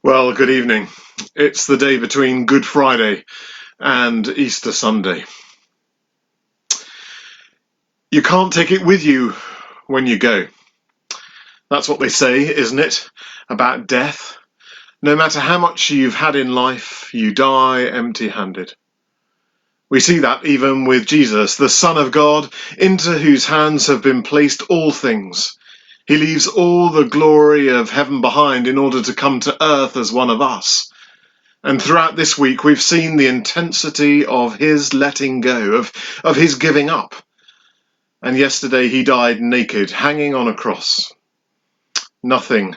Well, good evening. It's the day between Good Friday and Easter Sunday. You can't take it with you when you go. That's what they say, isn't it, about death? No matter how much you've had in life, you die empty-handed. We see that even with Jesus, the Son of God, into whose hands have been placed all things. He leaves all the glory of heaven behind in order to come to earth as one of us. And throughout this week, we've seen the intensity of his letting go, of his giving up. And yesterday he died naked, hanging on a cross. Nothing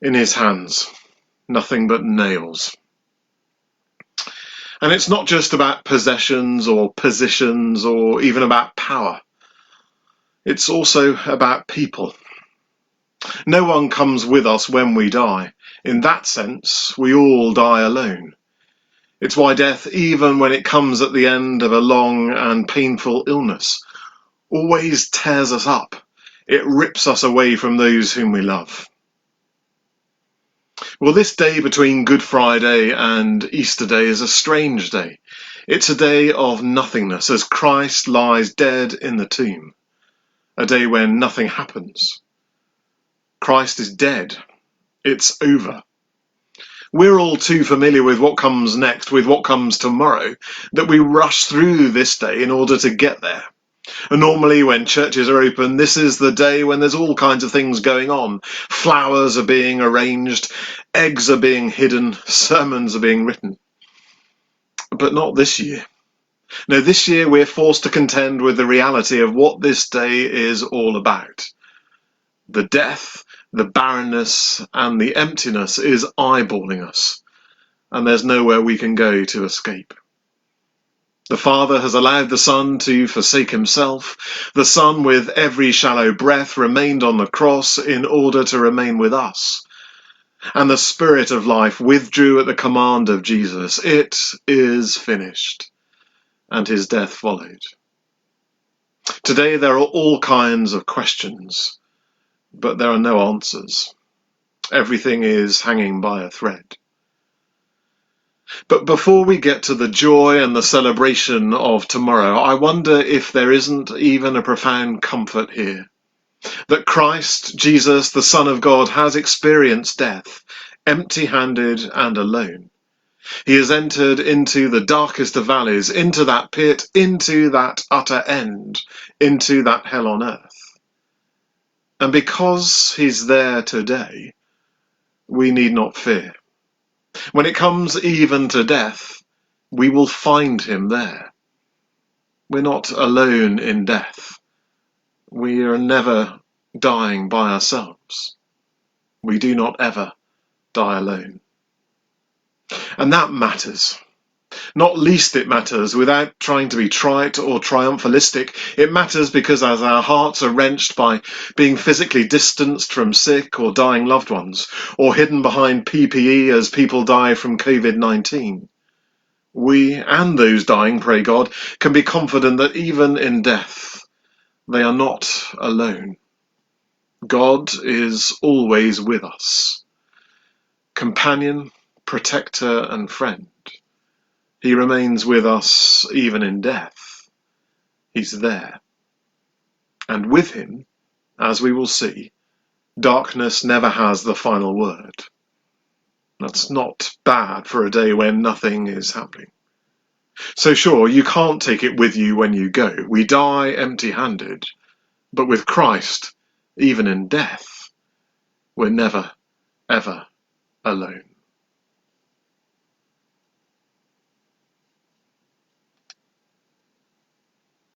in his hands, nothing but nails. And it's not just about possessions or positions or even about power. It's also about people. No one comes with us when we die. In that sense, we all die alone. It's why death, even when it comes at the end of a long and painful illness, always tears us up. It rips us away from those whom we love. Well, this day between Good Friday and Easter Day is a strange day. It's a day of nothingness as Christ lies dead in the tomb. A day when nothing happens. Christ is dead. It's over. We're all too familiar with what comes next, with what comes tomorrow, that we rush through this day in order to get there. And normally when churches are open, this is the day when there's all kinds of things going on. Flowers are being arranged, eggs are being hidden, sermons are being written. But not this year. No, this year we're forced to contend with the reality of what this day is all about. The death, the barrenness, and the emptiness is eyeballing us, and there's nowhere we can go to escape. The Father has allowed the Son to forsake himself. The Son, with every shallow breath, remained on the cross in order to remain with us. And the Spirit of life withdrew at the command of Jesus. It is finished. And his death followed. Today there are all kinds of questions, but there are no answers. Everything is hanging by a thread. But before we get to the joy and the celebration of tomorrow, I wonder if there isn't even a profound comfort here. That Christ, Jesus, the Son of God, has experienced death, empty-handed and alone. He has entered into the darkest of valleys, into that pit, into that utter end, into that hell on earth. And because he's there today, we need not fear. When it comes even to death, we will find him there. We're not alone in death. We are never dying by ourselves. We do not ever die alone. And that matters. Not least it matters, without trying to be trite or triumphalistic, it matters because as our hearts are wrenched by being physically distanced from sick or dying loved ones, or hidden behind PPE as people die from COVID-19, we and those dying, pray God, can be confident that even in death, they are not alone. God is always with us. Companion, protector, and friend. He remains with us even in death. He's there. And with him, as we will see, darkness never has the final word. That's not bad for a day when nothing is happening. So sure, you can't take it with you when you go. We die empty-handed. But with Christ, even in death, we're never, ever alone.